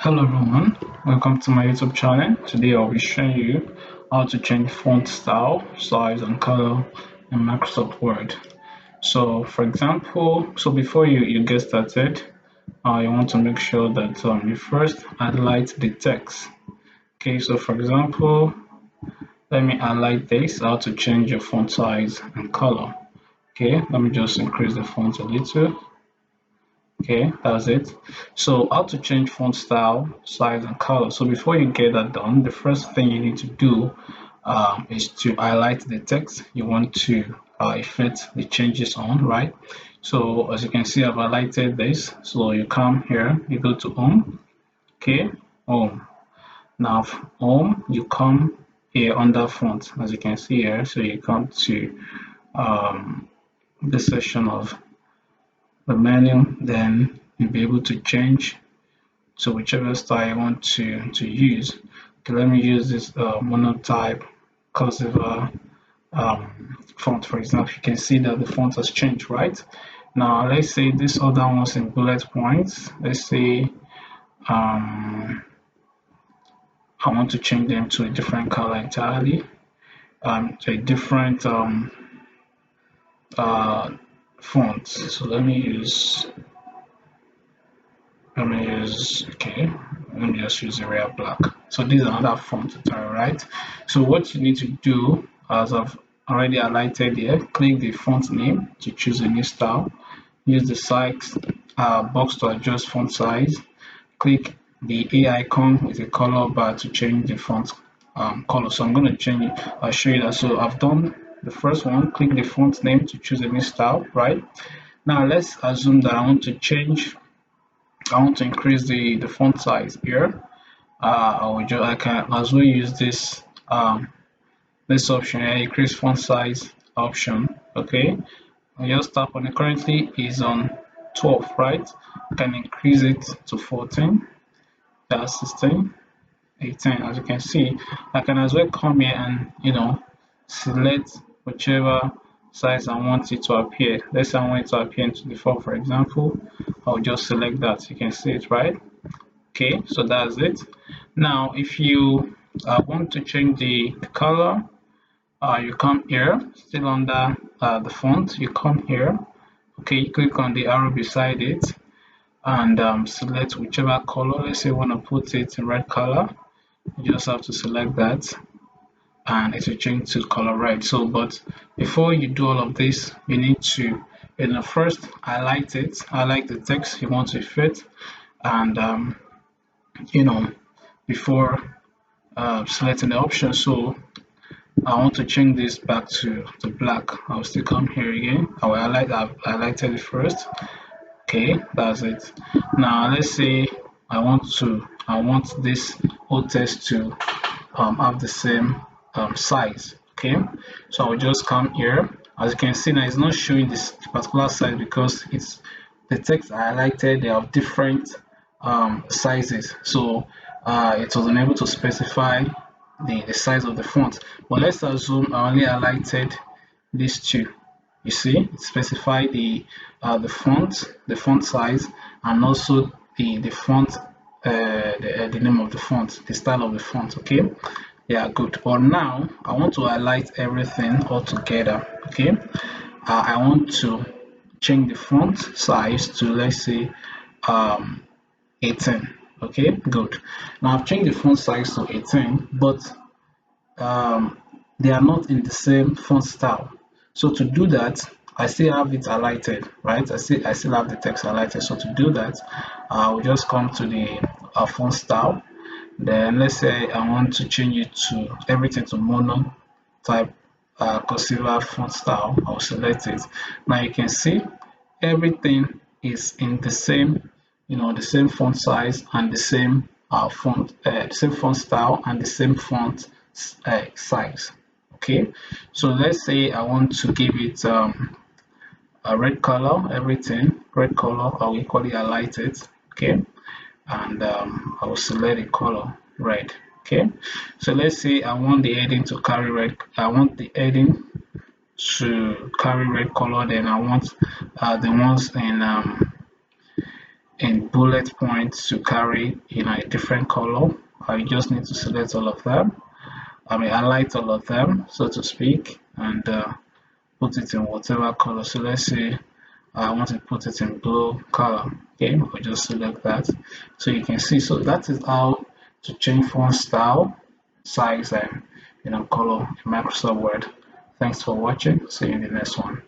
Hello everyone, welcome to my YouTube channel. Today I'll be showing you how to change font style, size and color in Microsoft Word. So for example, before you get started, you want to make sure that you first highlight the text. Okay, so for example, let me highlight this, how to change your font size and color. Okay, let me just increase the font a little. Okay, that's it. So how to change font style, size and color. So before you get that done, the first thing you need to do is to highlight the text you want to effect the changes on, right? So as you can see, I've highlighted this. So you come here, you go to home. Okay, home. Now home, you come here under font, as you can see here. So you come to this section of the menu, then you'll be able to change to whichever style you want to use. Okay, let me use this monotype cursive font, for example. You can see that the font has changed, right? Now let's say this other one's in bullet points. Let's say I want to change them to a different color entirely, to a different uh, font. So let me just use Area Black. So this is another font tutorial, right? So what you need to do, as I've already highlighted here, click the font name to choose a new style. Use the size box to adjust font size. Click the A icon with a color bar to change the font color. So I'm going to change it. I'll show you that. So I've done the first one. Click the font name to choose a new style, right? Now let's assume that I want to increase the font size here. I can as well use this option here, increase font size option. Okay, I just tap on it. Currently is on 12, right? I can increase it to 14, that's 16, 18. As you can see, I can as well come here and select whichever size I want it to appear. Let's say I want it to appear into the 4, for example. I'll just select that. You can see it, right? Okay, so that's it. Now if you want to change the color, you come here, still under the font, you come here. Okay, you click on the arrow beside it and select whichever color. Let's say you want to put it in red color. You just have to select that and it will change to color red. So but before you do all of this, you need to first highlight the text you want to fit, and before selecting the option. So I want to change this back to black. I'll still come here again. I've highlighted it first. Okay, that's it. Now let's say I want this whole text to have the same size. Okay, so I'll just come here. As you can see now, it's not showing this particular size because it's the text I highlighted. They have different sizes, so it was unable to specify the size of the font. But let's assume I only highlighted these two. You see, it specified the font size, and also the font the name of the font, the style of the font. Okay, yeah, good. But now I want to highlight everything all together. Okay, I want to change the font size to, let's say, 18. Okay, good. Now I've changed the font size to 18, but they are not in the same font style. So to do that, I still have it highlighted, right? I still have the text highlighted. So to do that, I will just come to the font style. Then let's say I want to change it to everything to mono type cursive font style. I'll select it. Now you can see everything is in the same, the same font size and the same same font style and the same font size. Okay, so let's say I want to give it a red color. Everything red color, I'll equally highlight it. Okay, and I will select the color red. Okay, so let's say I want the heading to carry red. I want the heading to carry red color. Then I want the ones in bullet points to carry in a different color. I just need to select all of them. I mean, highlight all of them, so to speak, and put it in whatever color. So let's say I want to put it in blue color. Okay, I'll just select that. So you can see. So that is how to change font style, size, and color in Microsoft Word. Thanks for watching. See you in the next one.